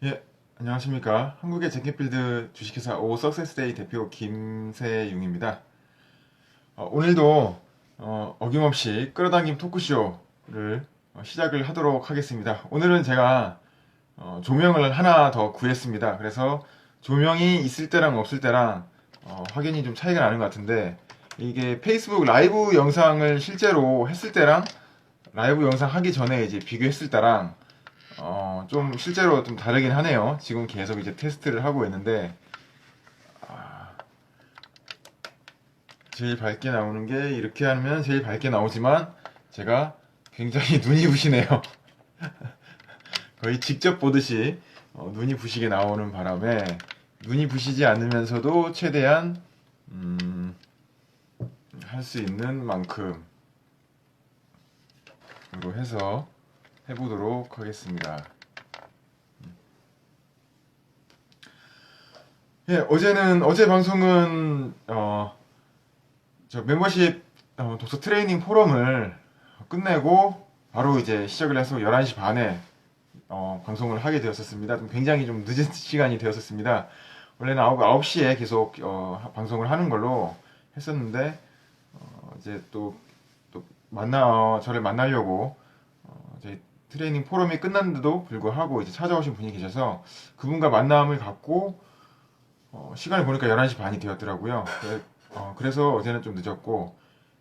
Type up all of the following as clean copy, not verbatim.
예, 안녕하십니까. 한국의 젠킨필드 주식회사 오 석세스데이 대표 김세용입니다. 오늘도 어김없이 끌어당김 토크쇼를 시작을 하도록 하겠습니다. 오늘은 제가 조명을 하나 더 구했습니다. 그래서 조명이 있을 때랑 없을 때랑 확연히 좀 차이가 나는 것 같은데, 이게 페이스북 라이브 영상을 실제로 했을 때랑 라이브 영상 하기 전에 이제 비교했을 때랑 좀 실제로 좀 다르긴 하네요. 지금 계속 이제 테스트를 하고 있는데, 제일 밝게 나오는 게 이렇게 하면 제일 밝게 나오지만, 제가 굉장히 눈이 부시네요. 거의 직접 보듯이 눈이 부시게 나오는 바람에, 눈이 부시지 않으면서도 최대한 할 수 있는 만큼으로 해서 해보도록 하겠습니다. 예, 어제 방송은 저 멤버십 독서 트레이닝 포럼을 끝내고 바로 이제 시작을 해서 11시 반에 방송을 하게 되었었습니다. 굉장히 좀 늦은 시간이 되었었습니다. 원래는 9시에 계속 방송을 하는 걸로 했었는데, 이제 저를 만나려고 저희 트레이닝 포럼이 끝났는데도 불구하고 이제 찾아오신 분이 계셔서 그분과 만남을 갖고 시간을 보니까 11시 반이 되었더라고요. 그래서 어제는 좀 늦었고,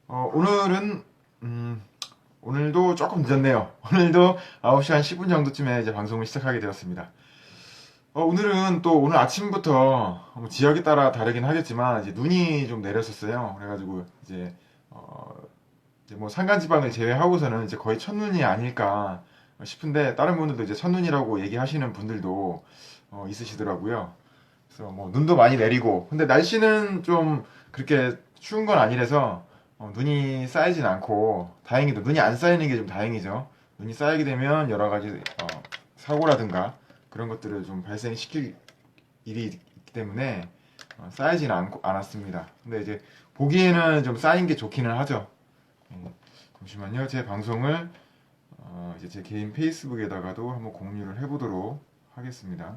오늘은 오늘도 조금 늦었네요. 오늘도 9시 한 10분 정도쯤에 이제 방송을 시작하게 되었습니다. 오늘은 또 오늘 아침부터 뭐 지역에 따라 다르긴 하겠지만 이제 눈이 좀 내렸었어요. 그래가지고 어, 이제 뭐 산간지방을 제외하고서는 이제 거의 첫눈이 아닐까 싶은데, 다른 분들도 이제 첫눈이라고 얘기하시는 분들도 있으시더라고요. 그래서 뭐 눈도 많이 내리고, 근데 날씨는 좀 그렇게 추운 건 아니라서 눈이 쌓이진 않고 다행히도 눈이 안 쌓이는 게 좀 다행이죠. 눈이 쌓이게 되면 여러 가지 사고라든가 그런 것들을 좀 발생시킬 일이 있기 때문에 쌓이지는 않았습니다. 근데 이제 보기에는 좀 쌓인 게 좋기는 하죠. 잠시만요. 제 방송을 이제 제 개인 페이스북에다가도 한번 공유를 해보도록 하겠습니다.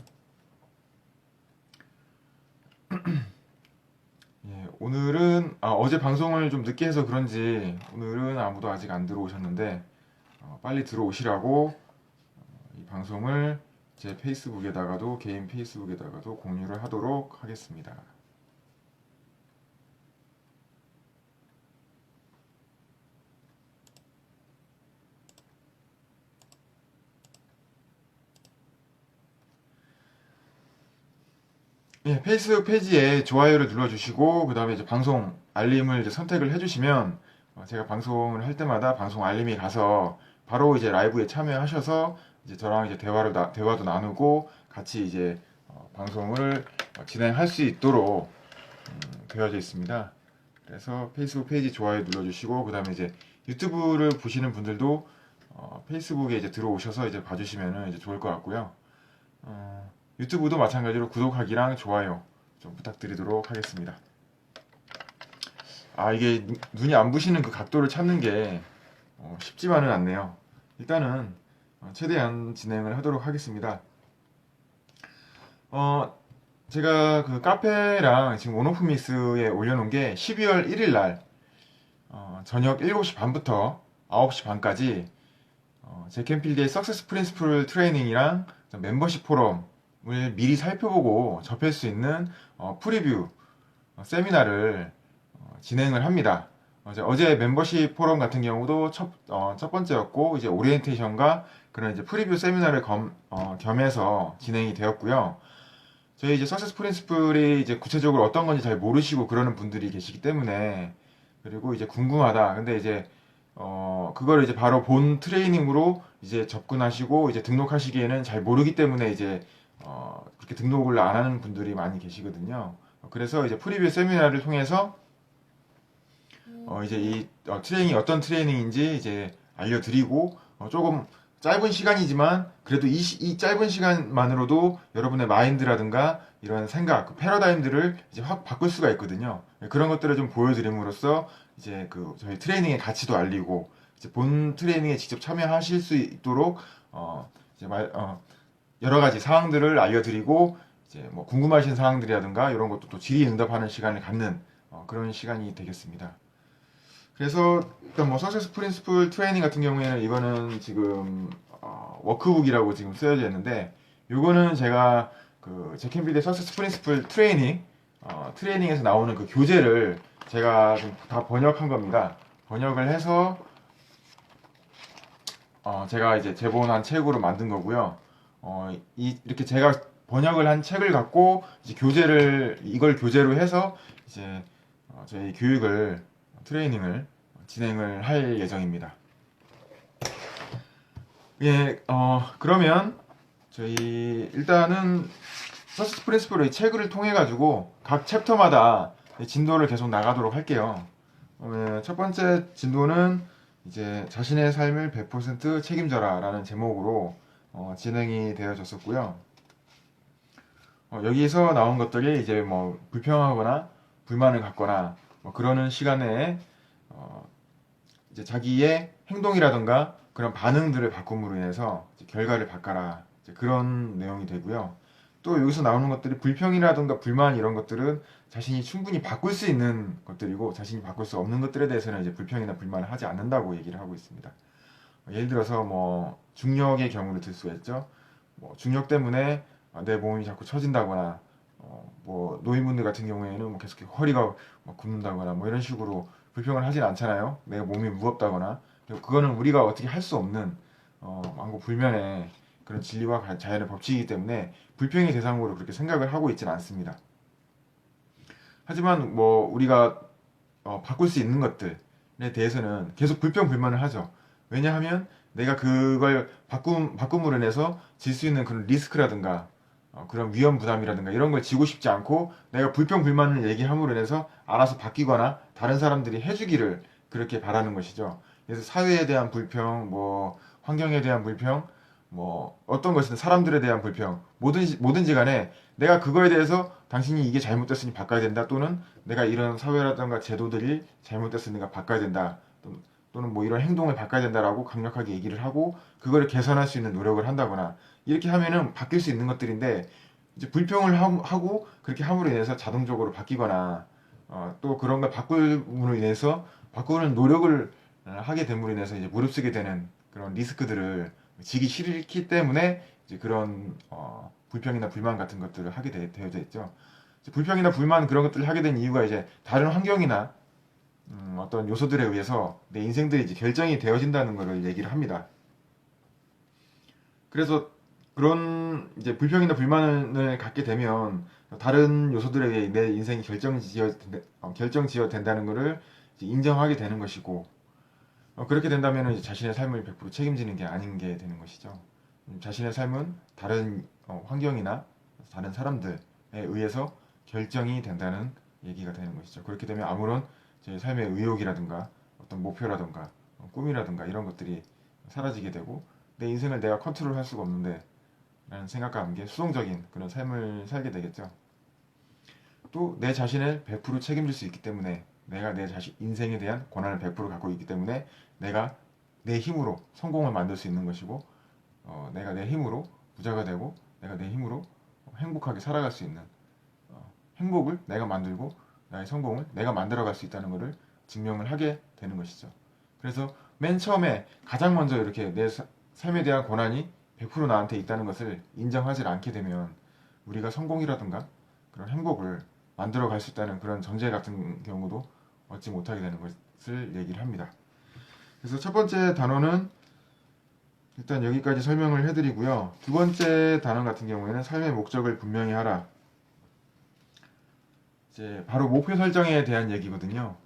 예, 오늘은 어제 방송을 좀 늦게 해서 그런지 오늘은 아무도 아직 안 들어오셨는데, 빨리 들어오시라고 이 방송을 제 페이스북에다가도 개인 페이스북에다가도 공유를 하도록 하겠습니다. 예, 페이스북 페이지에 좋아요를 눌러주시고 그 다음에 이제 방송 알림을 이제 선택을 해주시면 제가 방송을 할 때마다 방송 알림이 가서 바로 이제 라이브에 참여하셔서 이제 저랑 이제 대화도 나누고 같이 이제 방송을 진행할 수 있도록 되어져 있습니다. 그래서 페이스북 페이지 좋아요 눌러주시고 그 다음에 이제 유튜브를 보시는 분들도 페이스북에 이제 들어오셔서 이제 봐주시면 이제 좋을 것 같고요. 유튜브도 마찬가지로 구독하기랑 좋아요 좀 부탁드리도록 하겠습니다. 이게 눈이 안 부시는 그 각도를 찾는 게 쉽지만은 않네요. 일단은 최대한 진행을 하도록 하겠습니다. 어, 제가 그 카페랑 지금 온오프미스에 올려놓은 게 12월 1일 날 저녁 7시 반부터 9시 반까지 제켄필드의 석세스 프린스플 트레이닝이랑 멤버십 포럼을 미리 살펴보고 접할 수 있는 프리뷰 세미나를 진행을 합니다. 어제 멤버십 포럼 같은 경우도 첫 번째였고, 이제 오리엔테이션과 그런 이제 프리뷰 세미나를 겸해서 진행이 되었고요. 저희 이제 석세스 프린스플이 이제 구체적으로 어떤 건지 잘 모르시고 그러는 분들이 계시기 때문에, 그리고 이제 궁금하다. 근데 이제 그걸 이제 바로 본 트레이닝으로 이제 접근하시고 이제 등록하시기에는 잘 모르기 때문에 이제 그렇게 등록을 안 하는 분들이 많이 계시거든요. 그래서 이제 프리뷰 세미나를 통해서 이제 이 트레이닝이 어떤 트레이닝인지 이제 알려드리고 조금 짧은 시간이지만 그래도 이 짧은 시간만으로도 여러분의 마인드라든가 이런 생각, 그 패러다임들을 이제 확 바꿀 수가 있거든요. 그런 것들을 좀 보여드림으로써 이제 그 저희 트레이닝의 가치도 알리고 이제 본 트레이닝에 직접 참여하실 수 있도록 이제 여러 가지 사항들을 알려드리고 이제 뭐 궁금하신 사항들이라든가 이런 것도 또 질의응답하는 시간을 갖는 그런 시간이 되겠습니다. 그래서 일단 뭐 석세스 프린시플 트레이닝 같은 경우에는 이거는 지금 워크북이라고 지금 쓰여져 있는데 요거는 제가 그 잭켄필드의 석세스 프린시플 트레이닝에서 나오는 그 교재를 제가 좀 다 번역한 겁니다. 번역을 해서 제가 이제 제본한 책으로 만든 거고요. 이렇게 제가 번역을 한 책을 갖고 이제 이걸 교재로 해서 이제 저희 트레이닝을 진행을 할 예정입니다. 예, 그러면 저희 일단은 퍼스트 프린시플의 책을 통해 가지고 각 챕터마다 진도를 계속 나가도록 할게요. 첫 번째 진도는 이제 자신의 삶을 100% 책임져라라는 제목으로 진행이 되어졌었고요. 여기서 나온 것들이 이제 뭐 불평하거나 불만을 갖거나 뭐 그러는 시간에 이제 자기의 행동이라든가 그런 반응들을 바꿈으로 인해서 결과를 바꿔라 이제 그런 내용이 되고요. 또 여기서 나오는 것들이 불평이라든가 불만 이런 것들은 자신이 충분히 바꿀 수 있는 것들이고 자신이 바꿀 수 없는 것들에 대해서는 이제 불평이나 불만을 하지 않는다고 얘기를 하고 있습니다. 예를 들어서 뭐 중력의 경우를 들 수가 있죠. 뭐 중력 때문에 내 몸이 자꾸 처진다거나 뭐 노인분들 같은 경우에는 뭐 계속 허리가 막 굽는다거나 뭐 이런 식으로 불평을 하진 않잖아요. 내가 몸이 무겁다거나 그거는 우리가 어떻게 할 수 없는 만고 불면의 그런 진리와 자연의 법칙이기 때문에 불평의 대상으로 그렇게 생각을 하고 있지는 않습니다. 하지만 뭐 우리가 바꿀 수 있는 것들에 대해서는 계속 불평 불만을 하죠. 왜냐하면 내가 그걸 바꿈으로 인해서 질 수 있는 그런 리스크라든가 그런 위험 부담이라든가 이런 걸 지고 싶지 않고 내가 불평 불만을 얘기함으로 인해서 알아서 바뀌거나 다른 사람들이 해주기를 그렇게 바라는 것이죠. 그래서 사회에 대한 불평, 뭐 환경에 대한 불평, 뭐 어떤 것이든 사람들에 대한 불평, 뭐든지 간에 내가 그거에 대해서 당신이 이게 잘못됐으니 바꿔야 된다, 또는 내가 이런 사회라든가 제도들이 잘못됐으니까 바꿔야 된다, 또는 뭐 이런 행동을 바꿔야 된다라고 강력하게 얘기를 하고 그거를 개선할 수 있는 노력을 한다거나 이렇게 하면은 바뀔 수 있는 것들인데 이제 불평을 하고 그렇게 함으로 인해서 자동적으로 바뀌거나 또 그런 걸 바꿈으로 인해서 바꾸는 노력을 하게 됨으로 인해서 이제 무릅쓰게 되는 그런 리스크들을 지기 싫기 때문에 이제 그런 불평이나 불만 같은 것들을 하게 되어져 있죠. 불평이나 불만 그런 것들을 하게 된 이유가 이제 다른 환경이나 어떤 요소들에 의해서 내 인생들이 이제 결정이 되어진다는 것을 얘기를 합니다. 그래서 그런 이제 불평이나 불만을 갖게 되면 다른 요소들에 의해 내 인생이 결정지어 된다는 것을 인정하게 되는 것이고 그렇게 된다면 이제 자신의 삶을 100% 책임지는 게 아닌 게 되는 것이죠. 자신의 삶은 다른 환경이나 다른 사람들에 의해서 결정이 된다는 얘기가 되는 것이죠. 그렇게 되면 아무런 제 삶의 의욕이라든가 어떤 목표라든가 꿈이라든가 이런 것들이 사라지게 되고 내 인생을 내가 컨트롤할 수가 없는데 라는 생각과 함께 수동적인 그런 삶을 살게 되겠죠. 또 내 자신을 100% 책임질 수 있기 때문에 내가 내 자신 인생에 대한 권한을 100% 갖고 있기 때문에 내가 내 힘으로 성공을 만들 수 있는 것이고 내가 내 힘으로 부자가 되고 내가 내 힘으로 행복하게 살아갈 수 있는 행복을 내가 만들고 나의 성공을 내가 만들어갈 수 있다는 것을 증명을 하게 되는 것이죠. 그래서 맨 처음에 가장 먼저 이렇게 내 삶에 대한 권한이 100% 나한테 있다는 것을 인정하지 않게 되면 우리가 성공이라든가 그런 행복을 만들어 갈 수 있다는 그런 전제 같은 경우도 얻지 못하게 되는 것을 얘기를 합니다. 그래서 첫 번째 단어는 일단 여기까지 설명을 해드리고요. 두 번째 단어 같은 경우에는 삶의 목적을 분명히 하라. 이제 바로 목표 설정에 대한 얘기거든요.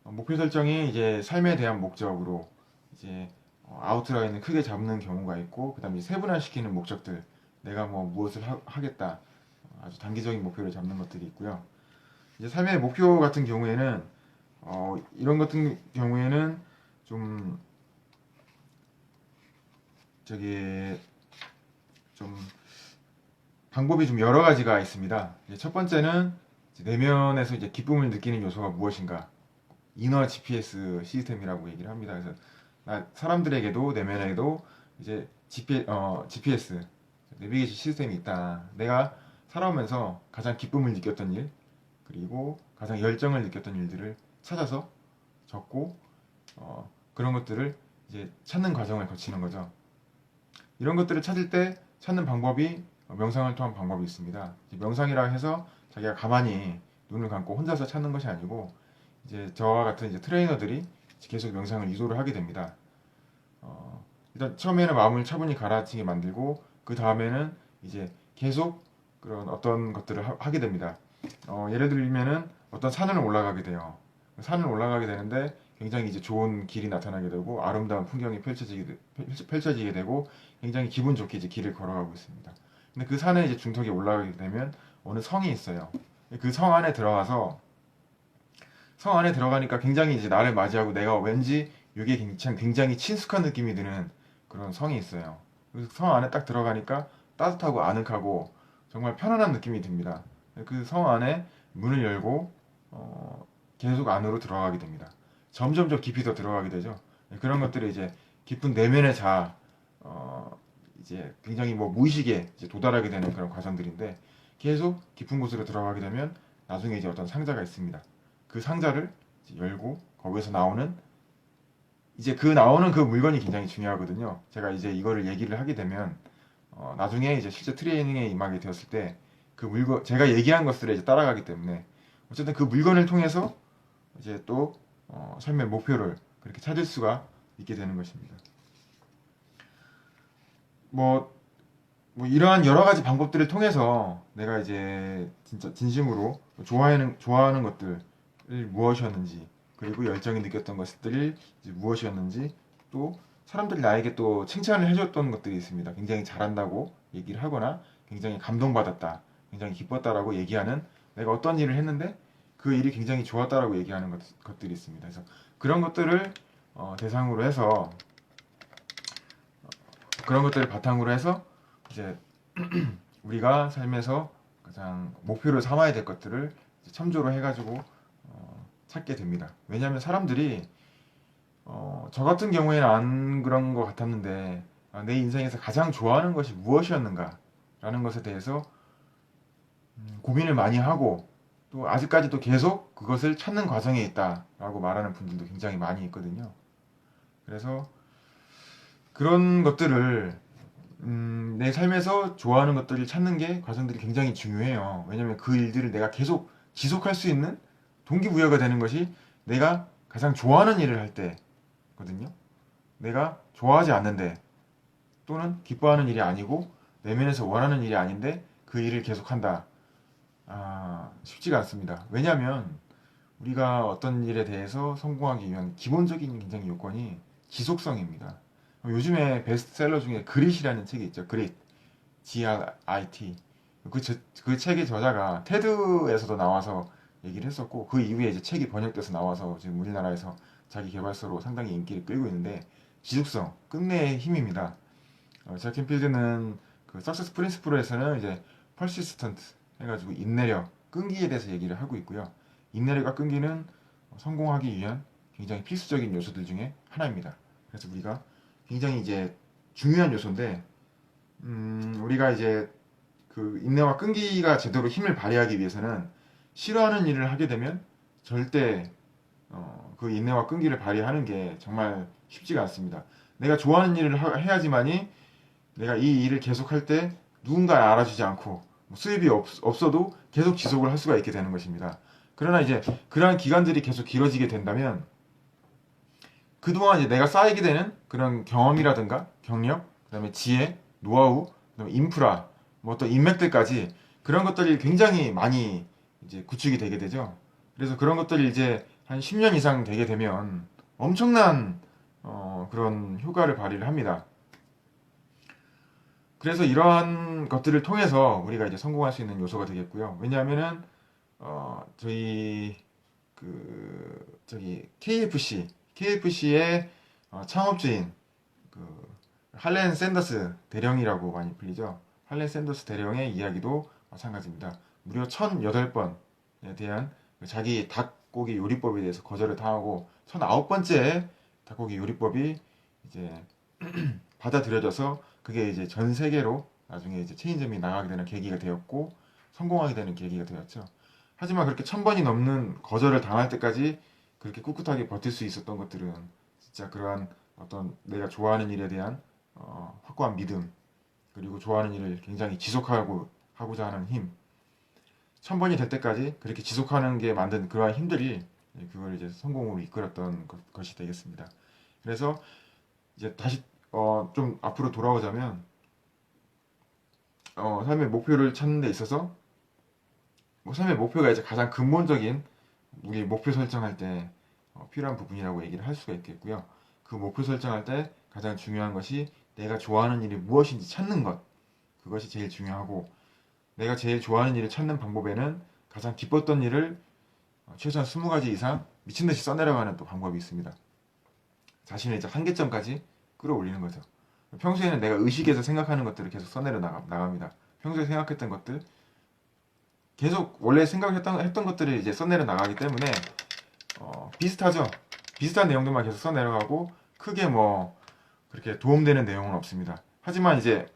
목표 설정이 이제 삶에 대한 목적으로 이제 아웃라인을 크게 잡는 경우가 있고, 그다음에 세분화시키는 목적들, 내가 뭐 무엇을 하겠다, 아주 단기적인 목표를 잡는 것들이 있고요. 이제 삶의 목표 같은 경우에는 이런 같은 경우에는 좀 저기 좀 방법이 좀 여러 가지가 있습니다. 이제 첫 번째는 이제 내면에서 이제 기쁨을 느끼는 요소가 무엇인가, 이너 GPS 시스템이라고 얘기를 합니다. 그래서 사람들에게도 내면에도 이제 GPS 내비게이션 시스템이 있다. 내가 살아오면서 가장 기쁨을 느꼈던 일, 그리고 가장 열정을 느꼈던 일들을 찾아서 적고 그런 것들을 이제 찾는 과정을 거치는 거죠. 이런 것들을 찾을 때 찾는 방법이 명상을 통한 방법이 있습니다. 명상이라 해서 자기가 가만히 눈을 감고 혼자서 찾는 것이 아니고 이제 저와 같은 이제 트레이너들이 계속 명상을 유도를 하게 됩니다. 일단 처음에는 마음을 차분히 가라앉히게 만들고 그 다음에는 이제 계속 그런 어떤 것들을 하게 됩니다. 예를 들면은 어떤 산을 올라가게 돼요. 산을 올라가게 되는데 굉장히 이제 좋은 길이 나타나게 되고 아름다운 풍경이 펼쳐지게 되고 굉장히 기분 좋게 이제 길을 걸어가고 있습니다. 근데 그 산에 이제 중턱에 올라가게 되면 어느 성이 있어요. 그 성 안에 들어가서 성 안에 들어가니까 굉장히 이제 나를 맞이하고 내가 왠지 이게 굉장히 친숙한 느낌이 드는 그런 성이 있어요. 그래서 성 안에 딱 들어가니까 따뜻하고 아늑하고 정말 편안한 느낌이 듭니다. 그 성 안에 문을 열고 계속 안으로 들어가게 됩니다. 점점 더 깊이 더 들어가게 되죠. 그런 것들이 이제 깊은 내면의 자아, 이제 굉장히 뭐 무의식에 이제 도달하게 되는 그런 과정들인데 계속 깊은 곳으로 들어가게 되면 나중에 이제 어떤 상자가 있습니다. 그 상자를 이제 열고 거기서 나오는 이제 그 나오는 그 물건이 굉장히 중요하거든요. 제가 이제 이거를 얘기를 하게 되면 나중에 이제 실제 트레이닝에 임하게 되었을 때 그 물건 제가 얘기한 것들을 이제 따라가기 때문에 어쨌든 그 물건을 통해서 이제 또 삶의 목표를 그렇게 찾을 수가 있게 되는 것입니다. 뭐, 뭐 이러한 여러 가지 방법들을 통해서 내가 이제 진짜 진심으로 좋아하는 것들을 무엇이었는지 그리고 열정이 느꼈던 것들이 이제 무엇이었는지 또 사람들이 나에게 또 칭찬을 해줬던 것들이 있습니다. 굉장히 잘한다고 얘기를 하거나 굉장히 감동받았다, 굉장히 기뻤다라고 얘기하는 내가 어떤 일을 했는데 그 일이 굉장히 좋았다라고 얘기하는 것들이 있습니다. 그래서 그런 것들을 대상으로 해서 그런 것들을 바탕으로 해서 이제 우리가 삶에서 가장 목표를 삼아야 될 것들을 참조로 해가지고 찾게 됩니다. 왜냐하면 사람들이 저 같은 경우에는 안 그런 것 같았는데 내 인생에서 가장 좋아하는 것이 무엇이었는가 라는 것에 대해서 고민을 많이 하고 또 아직까지도 계속 그것을 찾는 과정에 있다라고 말하는 분들도 굉장히 많이 있거든요. 그래서 그런 것들을 내 삶에서 좋아하는 것들을 찾는 게 과정들이 굉장히 중요해요. 왜냐면 그 일들을 내가 계속 지속할 수 있는 동기부여가 되는 것이 내가 가장 좋아하는 일을 할 때거든요. 내가 좋아하지 않는데 또는 기뻐하는 일이 아니고 내면에서 원하는 일이 아닌데 그 일을 계속한다. 쉽지가 않습니다. 왜냐하면 우리가 어떤 일에 대해서 성공하기 위한 기본적인 굉장히 요건이 지속성입니다. 요즘에 베스트셀러 중에 그릿이라는 책이 있죠. 그릿, Grit. 그 책의 저자가 테드에서도 나와서 얘기를 했었고 그 이후에 이제 책이 번역돼서 나와서 지금 우리나라에서 자기 개발서로 상당히 인기를 끌고 있는데 지속성, 끝내의 힘입니다. 잭 캔필드는 그 석세스 프린시플에서는 이제 퍼시스턴트 해가지고 인내력, 끈기에 대해서 얘기를 하고 있고요. 인내력과 끈기는 성공하기 위한 굉장히 필수적인 요소들 중에 하나입니다. 그래서 우리가 굉장히 이제 중요한 요소인데, 우리가 이제 그 인내와 끈기가 제대로 힘을 발휘하기 위해서는 싫어하는 일을 하게 되면 절대 그 인내와 끈기를 발휘하는 게 정말 쉽지가 않습니다. 내가 좋아하는 일을 해야지만이 내가 이 일을 계속할 때 누군가 알아주지 않고 수입이 없어도 계속 지속을 할 수가 있게 되는 것입니다. 그러나 이제 그러한 기간들이 계속 길어지게 된다면 그동안 이제 내가 쌓이게 되는 그런 경험이라든가 경력, 그다음에 지혜, 노하우, 그다음에 인프라, 뭐 어떤 인맥들까지 그런 것들이 굉장히 많이 이제 구축이 되게 되죠. 그래서 그런 것들이 이제 한 10년 이상 되게 되면 엄청난 그런 효과를 발휘를 합니다. 그래서 이러한 것들을 통해서 우리가 이제 성공할 수 있는 요소가 되겠고요. 왜냐하면은 저희 저기 KFC의 창업주인 그 할렌 샌더스 대령이라고 많이 불리죠. 할렌 샌더스 대령의 이야기도 마찬가지입니다. 무려 1008번에 대한 자기 닭고기 요리법에 대해서 거절을 당하고 1009번째 닭고기 요리법이 이제 받아들여져서 그게 이제 전 세계로 나중에 이제 체인점이 나가게 되는 계기가 되었고 성공하게 되는 계기가 되었죠. 하지만 그렇게 1000번이 넘는 거절을 당할 때까지 그렇게 꿋꿋하게 버틸 수 있었던 것들은 진짜 그러한 어떤 내가 좋아하는 일에 대한 확고한 믿음, 그리고 좋아하는 일을 굉장히 지속하고자 하는 힘, 1000번이 될 때까지 그렇게 지속하는 게 만든 그러한 힘들이 그걸 이제 성공으로 이끌었던 것이 되겠습니다. 그래서 이제 다시 좀 앞으로 돌아오자면 삶의 목표를 찾는 데 있어서 뭐 삶의 목표가 이제 가장 근본적인 우리 목표 설정할 때 필요한 부분이라고 얘기를 할 수가 있겠고요. 그 목표 설정할 때 가장 중요한 것이 내가 좋아하는 일이 무엇인지 찾는 것, 그것이 제일 중요하고, 내가 제일 좋아하는 일을 찾는 방법에는 가장 기뻤던 일을 최소한 20가지 이상 미친 듯이 써내려가는 또 방법이 있습니다. 자신의 이제 한계점까지 끌어올리는 거죠. 평소에는 내가 의식해서 생각하는 것들을 계속 써내려 나갑니다. 평소에 생각했던 것들, 계속 원래 생각했던 것들을 이제 써내려 나가기 때문에 비슷하죠. 비슷한 내용들만 계속 써내려가고 크게 뭐 그렇게 도움되는 내용은 없습니다. 하지만 이제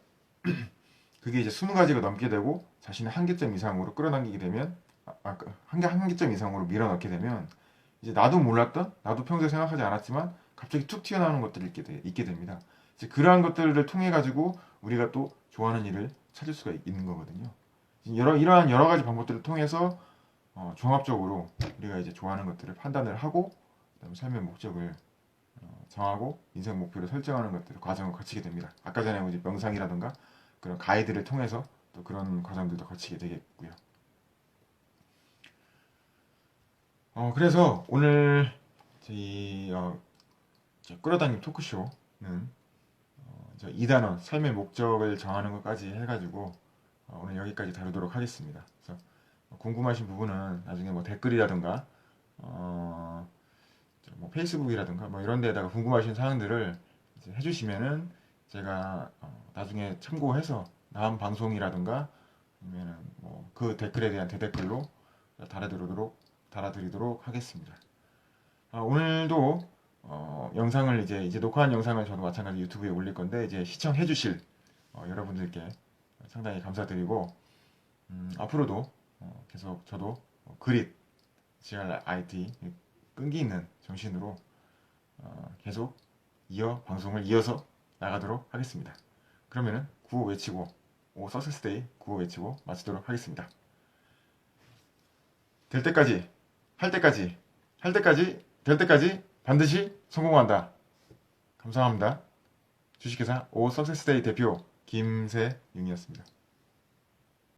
그게 이제 20가지가 넘게 되고 자신의 한계점 이상으로 끌어당기게 되면 한계점 이상으로 밀어넣게 되면 이제 나도 몰랐던, 나도 평소에 생각하지 않았지만 갑자기 툭 튀어나오는 것들이 있게 됩니다. 이제 그러한 것들을 통해 가지고 우리가 또 좋아하는 일을 찾을 수가 있는 거거든요. 이러한 여러 가지 방법들을 통해서 종합적으로 우리가 이제 좋아하는 것들을 판단을 하고, 그다음에 삶의 목적을 정하고 인생 목표를 설정하는 것들 과정을 거치게 됩니다. 아까 전에 이제 명상이라든가 그런 가이드를 통해서 또 그런 과정들도 거치게 되겠고요. 그래서 오늘 저희 끌어당김 토크쇼는 2단원 삶의 목적을 정하는 것까지 해가지고 오늘 여기까지 다루도록 하겠습니다. 그래서 궁금하신 부분은 나중에 뭐 댓글이라든가 뭐 페이스북이라든가 뭐 이런 데다가 궁금하신 사항들을 이제 해주시면은 제가 나중에 참고해서 다음 방송이라든가 아니면은 뭐 그 댓글에 대한 대댓글로 달아드리도록 하겠습니다. 오늘도 영상을 이제 녹화한 영상을 저도 마찬가지 유튜브에 올릴 건데 이제 시청해주실 여러분들께 상당히 감사드리고, 앞으로도 계속 저도 그릿 GRIT 끈기 있는 정신으로 계속 방송을 이어서 나가도록 하겠습니다. 그러면은 구호 외치고 석세스데이 구호 외치고 마치도록 하겠습니다. 될 때까지, 할 때까지, 될 때까지 반드시 성공한다. 감사합니다. 주식회사 석세스데이 대표 김세윤이었습니다.